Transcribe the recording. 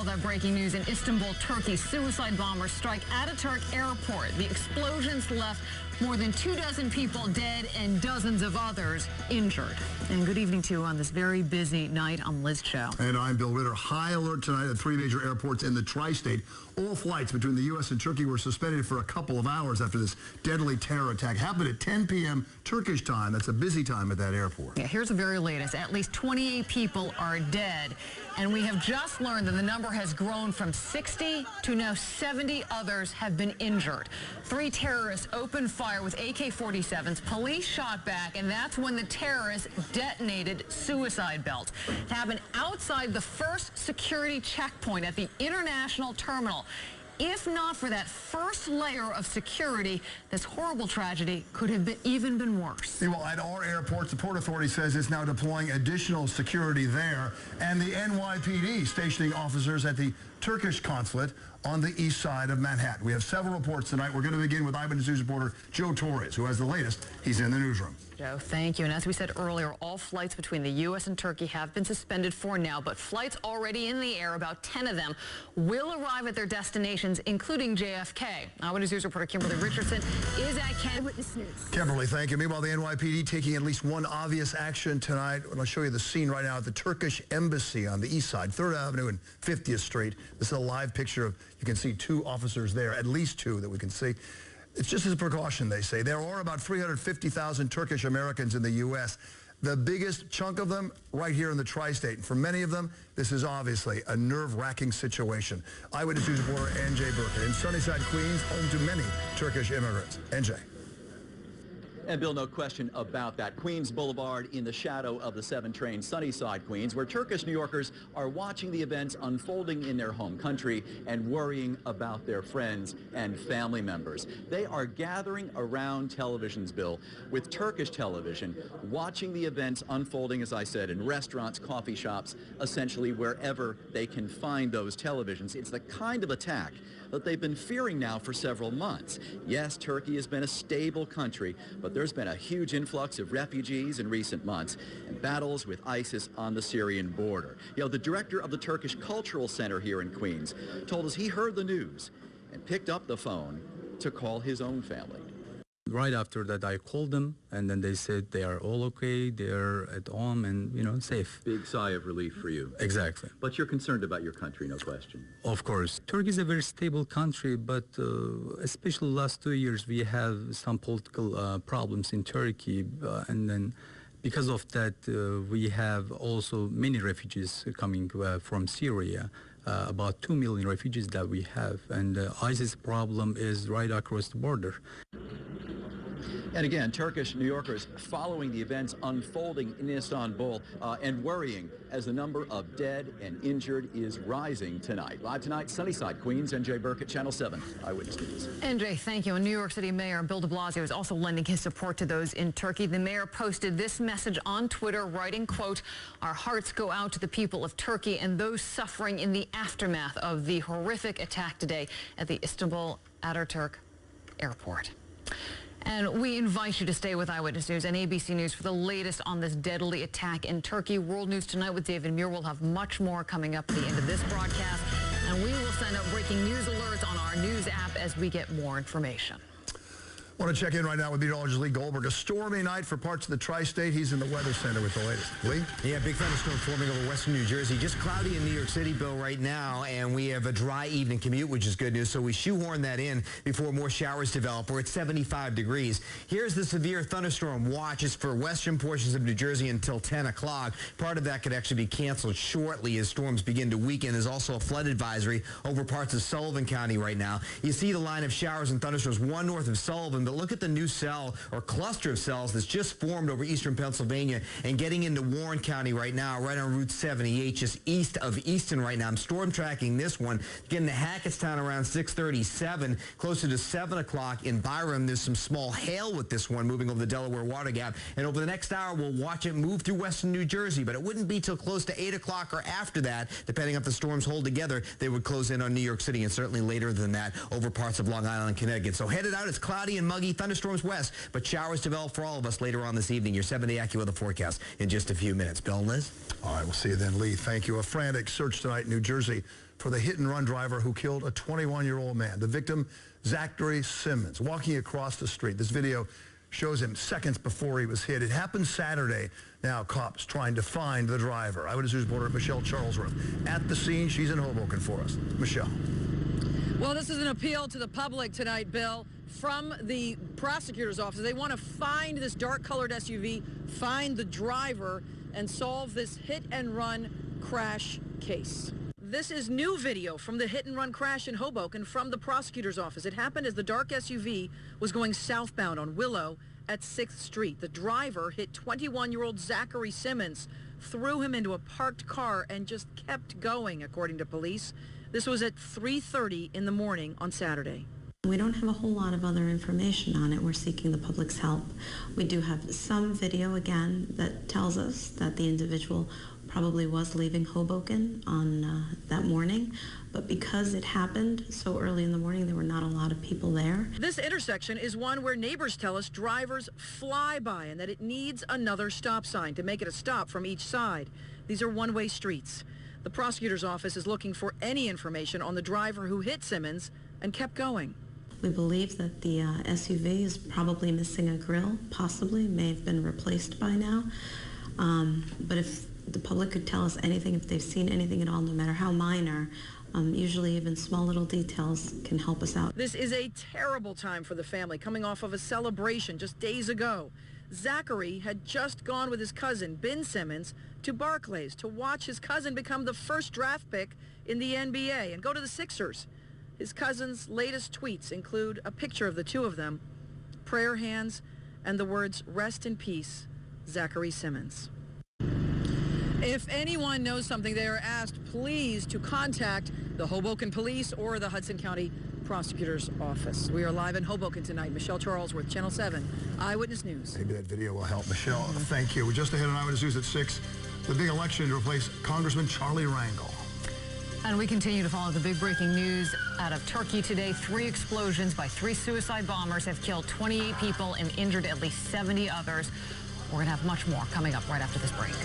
all that breaking news in Istanbul, Turkey. Suicide bombers strike Ataturk Airport. The explosions left more than 24 people dead and dozens of others injured. And good evening to you on this very busy night. I'm Liz Cho. And I'm Bill Ritter. High alert tonight at 3 major airports in the tri-state. All flights between the U.S. and Turkey were suspended for a couple of hours after this deadly terror attack. Happened at 10 p.m. Turkish time. That's a busy time at that airport. Yeah, here's the very latest. At least 28 people are dead. And we have just learned that the number has grown from 60 to now 70 others have been injured. 3 terrorists opened fire with AK-47s. Police shot back, and that's when the terrorists detonated suicide belts. It happened outside the first security checkpoint at the international terminal. If not for that first layer of security, this horrible tragedy could have even been worse. Yeah, well, at our airports, the Port Authority says it's now deploying additional security there, and the NYPD stationing officers at the Turkish consulate on the east side of Manhattan. We have several reports tonight. We're going to begin with Eyewitness News reporter Joe Torres, who has the latest. He's in the newsroom. Joe, thank you. And as we said earlier, all flights between the U.S. and Turkey have been suspended for now, but flights already in the air, about 10 of them, will arrive at their destinations, including JFK. Eyewitness News reporter Kimberly Richardson is at Eyewitness News. Kimberly, thank you. Meanwhile, the NYPD taking at least one obvious action tonight. I'll show you the scene right now at the Turkish Embassy on the east side, 3rd Avenue and 50th Street. This is a live picture of, you can see 2 officers there, at least 2 that we can see. It's just as a precaution, they say. There are about 350,000 Turkish Americans in the U.S., the biggest chunk of them right here in the tri-state. And for many of them, this is obviously a nerve-wracking situation. Eyewitness News reporter NJ Burkett in Sunnyside, Queens, home to many Turkish immigrants. NJ. And Bill, no question about that. Queens Boulevard in the shadow of the 7 train, Sunnyside, Queens, where Turkish New Yorkers are watching the events unfolding in their home country and worrying about their friends and family members. They are gathering around televisions, Bill, with Turkish television, watching the events unfolding, as I said, in restaurants, coffee shops, essentially wherever they can find those televisions. It's the kind of attack that they've been fearing now for several months. Yes, Turkey has been a stable country, but there's been a huge influx of refugees in recent months and battles with ISIS on the Syrian border. You know, the director of the Turkish Cultural Center here in Queens told us he heard the news and picked up the phone to call his own family. Right after that, I called them, and then they said they are all okay, they're at home and, you know, safe. Big sigh of relief for you. Exactly. But you're concerned about your country, no question. Of course. Turkey is a very stable country, but especially last 2 years, we have some political problems in Turkey, and then because of that, we have also many refugees coming from Syria. About 2 million refugees that we have, and ISIS problem is right across the border. And again, Turkish New Yorkers following the events unfolding in Istanbul and worrying as the number of dead and injured is rising tonight. Live tonight, Sunnyside, Queens, NJ Burkett, Channel 7, Eyewitness News. NJ, thank you. And New York City Mayor Bill de Blasio is also lending his support to those in Turkey. The mayor posted this message on Twitter, writing, quote, "Our hearts go out to the people of Turkey and those suffering in the aftermath of the horrific attack today at the Istanbul Ataturk Airport." And we invite you to stay with Eyewitness News and ABC News for the latest on this deadly attack in Turkey. World News Tonight with David Muir. We'll have much more coming up at the end of this broadcast. And we will send out breaking news alerts on our news app as we get more information. I want to check in right now with meteorologist Lee Goldberg. A stormy night for parts of the tri-state. He's in the Weather Center with the latest. Lee? Yeah, big thunderstorm forming over western New Jersey. Just cloudy in New York City, Bill, right now. And we have a dry evening commute, which is good news. So we shoehorn that in before more showers develop. We're at 75 degrees. Here's the severe thunderstorm watch. It's for western portions of New Jersey until 10 o'clock. Part of that could actually be canceled shortly as storms begin to weaken. There's also a flood advisory over parts of Sullivan County right now. You see the line of showers and thunderstorms, one north of Sullivan, but look at the new cell or cluster of cells that's just formed over eastern Pennsylvania and getting into Warren County right now, right on Route 78, just east of Easton right now. I'm storm tracking this one, getting to Hackettstown around 6:37, closer to 7 o'clock in Byram. There's some small hail with this one moving over the Delaware Water Gap, and over the next hour, we'll watch it move through western New Jersey, but it wouldn't be till close to 8 o'clock or after that, depending if the storms hold together, they would close in on New York City, and certainly later than that over parts of Long Island, Connecticut. So headed out, it's cloudy and muggy, thunderstorms west, but showers develop for all of us later on this evening. Your 7-day AccuWeather forecast in just a few minutes. Bill and Liz? All right, we'll see you then, Lee. Thank you. A frantic search tonight in New Jersey for the hit-and-run driver who killed a 21-year-old man. The victim, Zachary Simmons, walking across the street. This video shows him seconds before he was hit. It happened Saturday. Now cops trying to find the driver. Eyewitness News reporter Michelle Charlesworth at the scene. She's in Hoboken for us. Michelle. Well, this is an appeal to the public tonight, Bill, from the prosecutor's office. They want to find this dark-colored SUV, find the driver, and solve this hit-and-run crash case. This is new video from the hit-and-run crash in Hoboken from the prosecutor's office. It happened as the dark SUV was going southbound on Willow at 6th Street. The driver hit 21-year-old Zachary Simmons, threw him into a parked car, and just kept going, according to police. This was at 3:30 in the morning on Saturday. We don't have a whole lot of other information on it. We're seeking the public's help. We do have some video, again, that tells us that the individual probably was leaving Hoboken on that morning, but because it happened so early in the morning, there were not a lot of people there. This intersection is one where neighbors tell us drivers fly by and that it needs another stop sign to make it a stop from each side. These are one-way streets. The prosecutor's office is looking for any information on the driver who hit Simmons and kept going. We believe that the SUV is probably missing a grille, possibly, may have been replaced by now. But if the public could tell us anything, if they've seen anything at all, no matter how minor, usually even small little details can help us out. This is a terrible time for the family, coming off of a celebration just days ago. Zachary had just gone with his cousin, Ben Simmons, to Barclays to watch his cousin become the first draft pick in the NBA and go to the Sixers. His cousin's latest tweets include a picture of the two of them, prayer hands, and the words, "Rest in peace, Zachary Simmons." If anyone knows something, they are asked, please, to contact the Hoboken Police or the Hudson County Prosecutor's Office. We are live in Hoboken tonight. Michelle Charlesworth, Channel 7, Eyewitness News. Maybe that video will help. Michelle, thank you. We're just ahead on Eyewitness News at 6. The big election to replace Congressman Charlie Rangel. And we continue to follow the big breaking news out of Turkey today. 3 explosions by 3 suicide bombers have killed 28 people and injured at least 70 others. We're going to have much more coming up right after this break.